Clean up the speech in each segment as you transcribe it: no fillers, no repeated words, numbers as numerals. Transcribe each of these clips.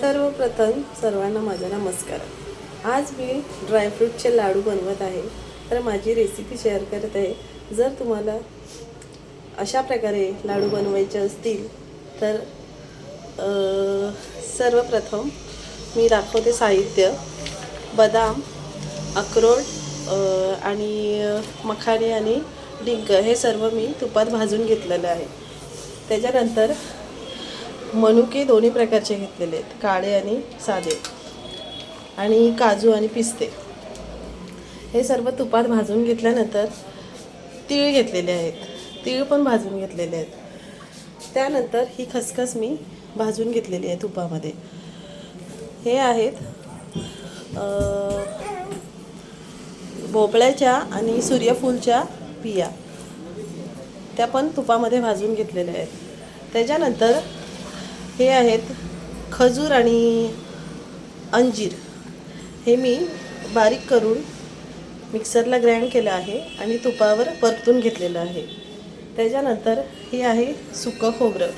सर्वप्रथम सर्वांना माझा नमस्कार। आज मी ड्रायफ्रूटचे लाडू बनवत आहे, तर माझी रेसिपी शेअर करत आहे। जर तुम्हाला अशा प्रकारे लाडू बनवायचे असतील तर सर्वप्रथम मी दाखवते साहित्य। बदाम, अक्रोड आणि मखाणे आणि डिंक हे सर्व मी तुपात भाजून घेतलेले आहे। त्याच्यानंतर मनुके दोन्ही प्रकारचे घेतलेले आहेत, काळे आणि साधे, आणि काजू आणि पिस्ते हे सर्व तुपात भाजून घेतल्यानंतर तीळ घेतलेले आहेत, तीळ पण भाजून घेतलेले आहेत। त्यानंतर ही खसखस मी भाजून घेतलेली आहे तुपामध्ये। हे आहेत भोपळ्याच्या आणि सूर्यफूलच्या बिया, त्या पण तुपामध्ये भाजून घेतलेल्या आहेत। त्याच्यानंतर हे आहेत खजूर आणि अंजीर, हे मी बारीक करून मिक्सरला ग्राइंड केलं आहे आणि तुपावर परतून घेतलेलं आहे। त्याच्यानंतर हे आहे सुकं खोबरं,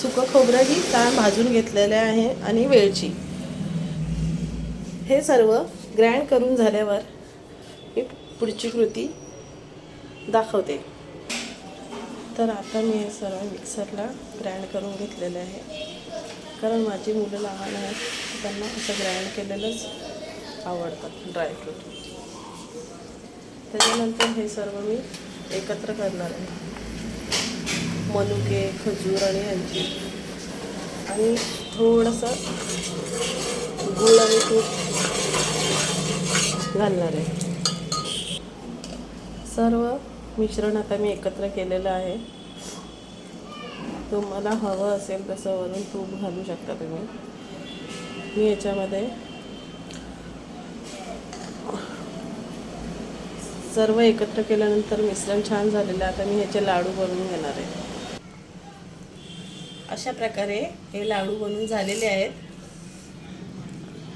सुकं खोबरंही छान भाजून घेतलेलं आहे, आणि वेलची। हे सर्व ग्राइंड करून झाल्यावर मी पुढची कृती दाखवते। तर आता मी हे सर्व मिक्सरला ग्राइंड करून घेतलेले आहे, कारण माझी मुलं लहान आहेत, त्यांना असं ग्राइंड केलेलंच आवडतं ड्रायफ्रूट। त्याच्यानंतर हे सर्व मी एकत्र करणार आहे, मनुके, खजूर आणि अंजीर, आणि थोडंसं गूळ आणि तूप घालणार आहे। सर्व मिश्रण आता मी एकत्र केलेलं आहे। तुम्हाला हवं असेल तसं वरून तूप घालू शकता तुम्ही। मी याच्यामध्ये सर्व एकत्र केल्यानंतर मिश्रण छान झालेलं आहे। आता मी ह्याचे लाडू बनवून घेणार आहे। अशा प्रकारे हे लाडू बनवून झालेले आहेत।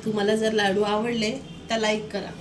तुम्हाला जर लाडू आवडले तर लाईक करा।